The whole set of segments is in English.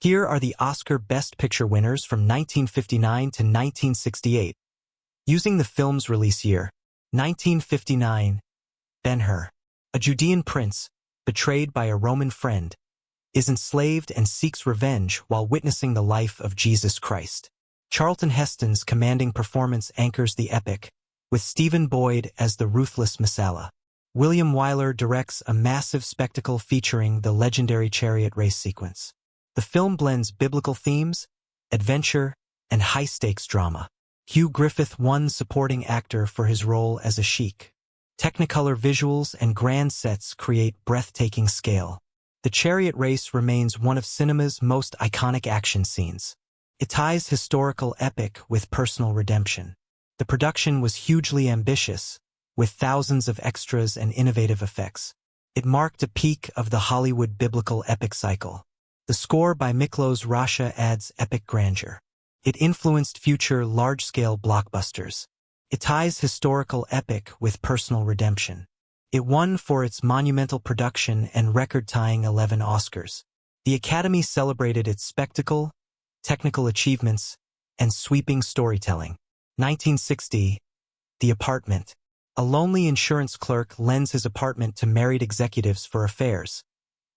Here are the Oscar Best Picture winners from 1959 to 1968. Using the film's release year, 1959, Ben-Hur, a Judean prince, betrayed by a Roman friend, is enslaved and seeks revenge while witnessing the life of Jesus Christ. Charlton Heston's commanding performance anchors the epic, with Stephen Boyd as the ruthless Messala. William Wyler directs a massive spectacle featuring the legendary chariot race sequence. The film blends biblical themes, adventure, and high-stakes drama. Hugh Griffith won supporting actor for his role as a sheik. Technicolor visuals and grand sets create breathtaking scale. The chariot race remains one of cinema's most iconic action scenes. It ties historical epic with personal redemption. The production was hugely ambitious, with thousands of extras and innovative effects. It marked a peak of the Hollywood biblical epic cycle. The score by Miklos Rasha adds epic grandeur. It influenced future large-scale blockbusters. It ties historical epic with personal redemption. It won for its monumental production and record-tying 11 Oscars. The Academy celebrated its spectacle, technical achievements, and sweeping storytelling. 1960, The Apartment. A lonely insurance clerk lends his apartment to married executives for affairs,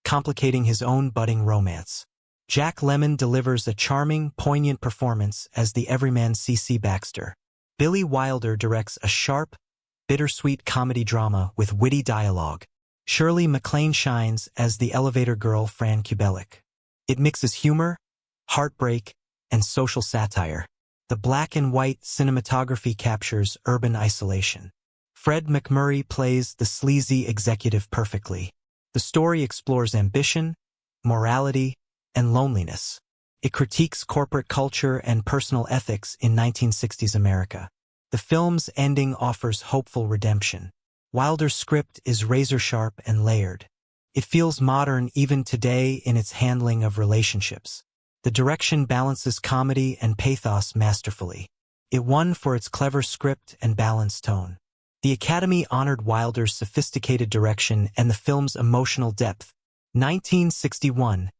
complicating his own budding romance. Jack Lemmon delivers a charming, poignant performance as the everyman C.C. Baxter. Billy Wilder directs a sharp, bittersweet comedy drama with witty dialogue. Shirley MacLaine shines as the elevator girl Fran Kubelik. It mixes humor, heartbreak, and social satire. The black and white cinematography captures urban isolation. Fred MacMurray plays the sleazy executive perfectly. The story explores ambition, morality, and loneliness. It critiques corporate culture and personal ethics in 1960s America. The film's ending offers hopeful redemption. Wilder's script is razor-sharp and layered. It feels modern even today in its handling of relationships. The direction balances comedy and pathos masterfully. It won for its clever script and balanced tone. The Academy honored Wilder's sophisticated direction and the film's emotional depth. 1961,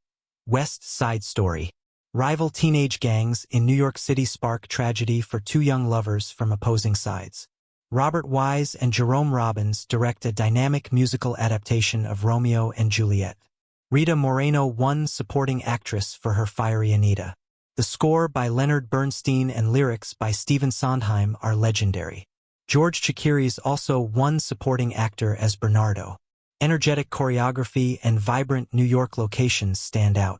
West Side Story. Rival teenage gangs in New York City spark tragedy for two young lovers from opposing sides. Robert Wise and Jerome Robbins direct a dynamic musical adaptation of Romeo and Juliet. Rita Moreno won supporting actress for her fiery Anita. The score by Leonard Bernstein and lyrics by Stephen Sondheim are legendary. George Chakiris also won supporting actor as Bernardo. Energetic choreography and vibrant New York locations stand out.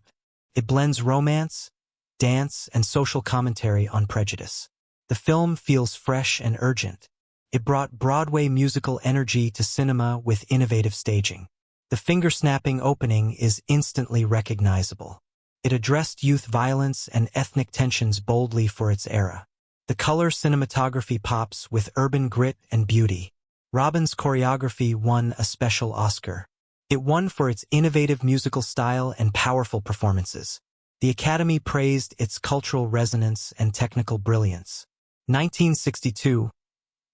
It blends romance, dance, and social commentary on prejudice. The film feels fresh and urgent. It brought Broadway musical energy to cinema with innovative staging. The finger-snapping opening is instantly recognizable. It addressed youth violence and ethnic tensions boldly for its era. The color cinematography pops with urban grit and beauty. Robbins' choreography won a special Oscar. It won for its innovative musical style and powerful performances. The Academy praised its cultural resonance and technical brilliance. 1962,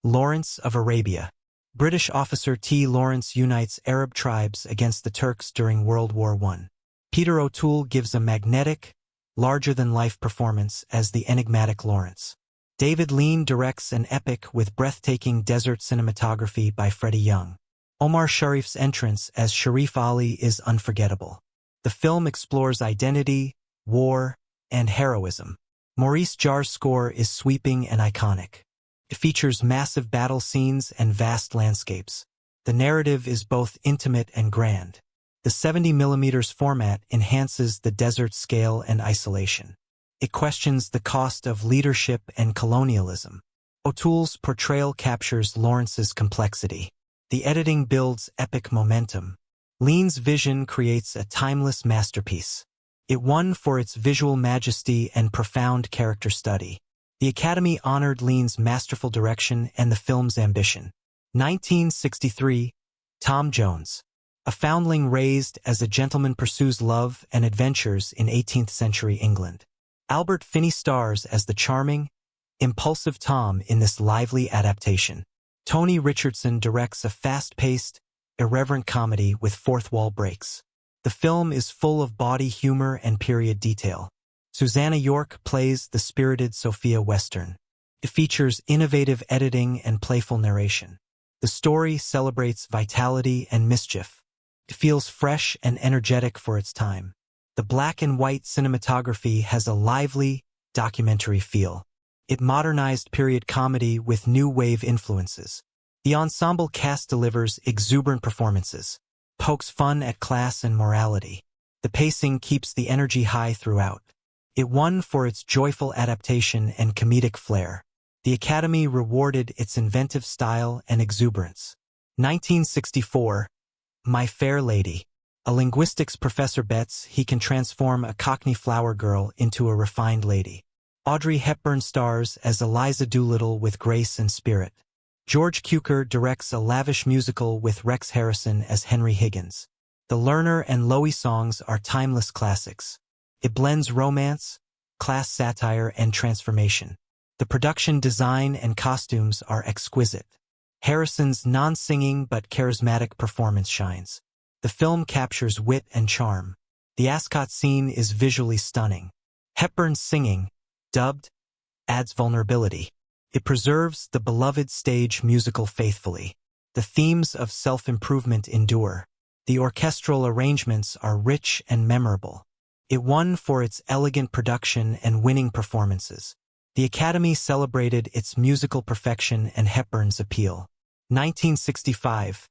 Lawrence of Arabia. British officer T. Lawrence unites Arab tribes against the Turks during World War I. Peter O'Toole gives a magnetic, larger-than-life performance as the enigmatic Lawrence. David Lean directs an epic with breathtaking desert cinematography by Freddie Young. Omar Sharif's entrance as Sharif Ali is unforgettable. The film explores identity, war, and heroism. Maurice Jarre's score is sweeping and iconic. It features massive battle scenes and vast landscapes. The narrative is both intimate and grand. The 70mm format enhances the desert scale and isolation. It questions the cost of leadership and colonialism. O'Toole's portrayal captures Lawrence's complexity. The editing builds epic momentum. Lean's vision creates a timeless masterpiece. It won for its visual majesty and profound character study. The Academy honored Lean's masterful direction and the film's ambition. 1963, Tom Jones. A foundling raised as a gentleman pursues love and adventures in 18th-century England. Albert Finney stars as the charming, impulsive Tom in this lively adaptation. Tony Richardson directs a fast-paced, irreverent comedy with fourth-wall breaks. The film is full of body humor and period detail. Susanna York plays the spirited Sophia Western. It features innovative editing and playful narration. The story celebrates vitality and mischief. It feels fresh and energetic for its time. The black and white cinematography has a lively, documentary feel. It modernized period comedy with new wave influences. The ensemble cast delivers exuberant performances, pokes fun at class and morality. The pacing keeps the energy high throughout. It won for its joyful adaptation and comedic flair. The Academy rewarded its inventive style and exuberance. 1964, My Fair Lady. A linguistics professor bets he can transform a Cockney flower girl into a refined lady. Audrey Hepburn stars as Eliza Doolittle with grace and spirit. George Cukor directs a lavish musical with Rex Harrison as Henry Higgins. The Lerner and Loewe songs are timeless classics. It blends romance, class satire, and transformation. The production design and costumes are exquisite. Harrison's non-singing but charismatic performance shines. The film captures wit and charm. The Ascot scene is visually stunning. Hepburn's singing, dubbed, adds vulnerability. It preserves the beloved stage musical faithfully. The themes of self-improvement endure. The orchestral arrangements are rich and memorable. It won for its elegant production and winning performances. The Academy celebrated its musical perfection and Hepburn's appeal. 1965.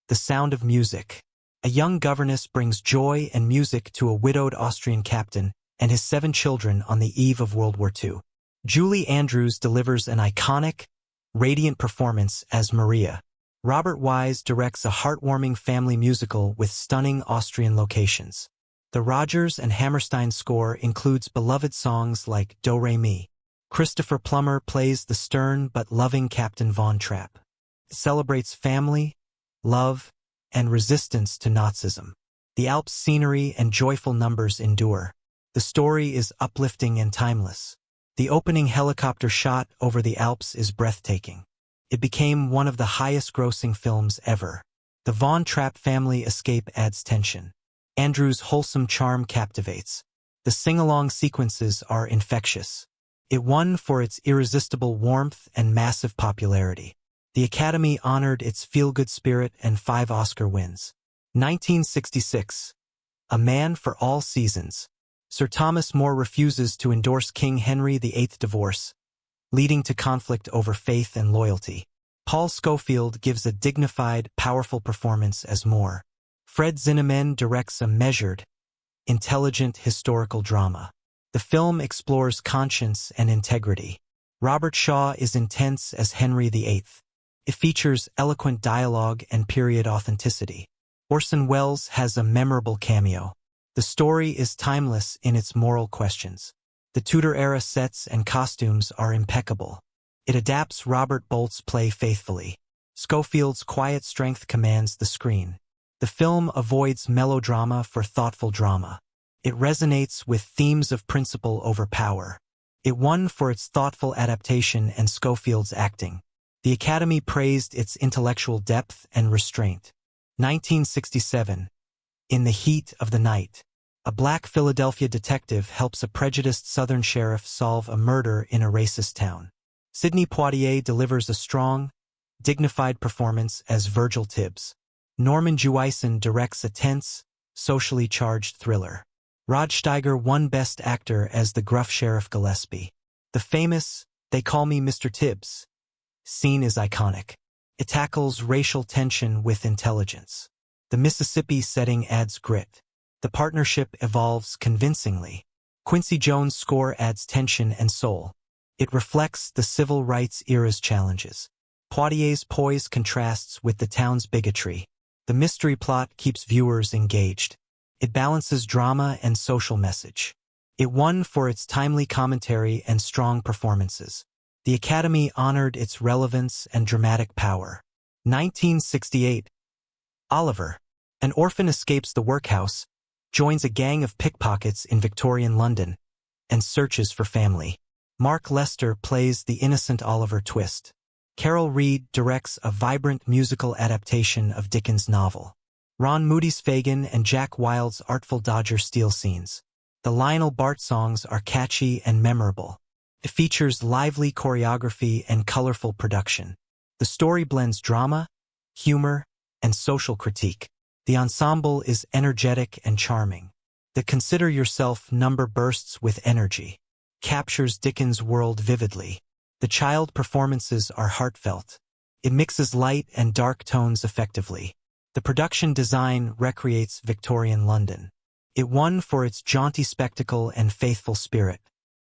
The Sound of Music. A young governess brings joy and music to a widowed Austrian captain and his 7 children on the eve of World War II. Julie Andrews delivers an iconic, radiant performance as Maria. Robert Wise directs a heartwarming family musical with stunning Austrian locations. The Rodgers and Hammerstein score includes beloved songs like Do Re Mi. Christopher Plummer plays the stern but loving Captain Von Trapp. It celebrates family, love, and resistance to Nazism. The Alps scenery and joyful numbers endure. The story is uplifting and timeless. The opening helicopter shot over the Alps is breathtaking. It became one of the highest-grossing films ever. The Von Trapp family escape adds tension. Andrews' wholesome charm captivates. The sing-along sequences are infectious. It won for its irresistible warmth and massive popularity. The Academy honored its feel-good spirit and 5 Oscar wins. 1966. A Man for All Seasons. Sir Thomas More refuses to endorse King Henry VIII divorce, leading to conflict over faith and loyalty. Paul Scofield gives a dignified, powerful performance as More. Fred Zinnemann directs a measured, intelligent historical drama. The film explores conscience and integrity. Robert Shaw is intense as Henry VIII. It features eloquent dialogue and period authenticity. Orson Welles has a memorable cameo. The story is timeless in its moral questions. The Tudor-era sets and costumes are impeccable. It adapts Robert Bolt's play faithfully. Scofield's quiet strength commands the screen. The film avoids melodrama for thoughtful drama. It resonates with themes of principle over power. It won for its thoughtful adaptation and Scofield's acting. The Academy praised its intellectual depth and restraint. 1967. In the Heat of the Night. A black Philadelphia detective helps a prejudiced Southern sheriff solve a murder in a racist town. Sidney Poitier delivers a strong, dignified performance as Virgil Tibbs. Norman Jewison directs a tense, socially charged thriller. Rod Steiger won Best Actor as the gruff Sheriff Gillespie. The famous "They Call Me Mr. Tibbs" scene is iconic. It tackles racial tension with intelligence. The Mississippi setting adds grit. The partnership evolves convincingly. Quincy Jones' score adds tension and soul. It reflects the civil rights era's challenges. Poitier's poise contrasts with the town's bigotry. The mystery plot keeps viewers engaged. It balances drama and social message. It won for its timely commentary and strong performances. The Academy honored its relevance and dramatic power. 1968. Oliver. An orphan escapes the workhouse, joins a gang of pickpockets in Victorian London, and searches for family. Mark Lester plays the innocent Oliver Twist. Carol Reed directs a vibrant musical adaptation of Dickens' novel. Ron Moody's Fagin and Jack Wilde's Artful Dodger steal scenes. The Lionel Bart songs are catchy and memorable. It features lively choreography and colorful production. The story blends drama, humor, and social critique. The ensemble is energetic and charming. The Consider Yourself number bursts with energy, captures Dickens' world vividly. The child performances are heartfelt. It mixes light and dark tones effectively. The production design recreates Victorian London. It won for its jaunty spectacle and faithful spirit.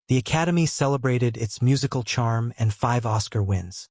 The Academy celebrated its musical charm and 5 Oscar wins.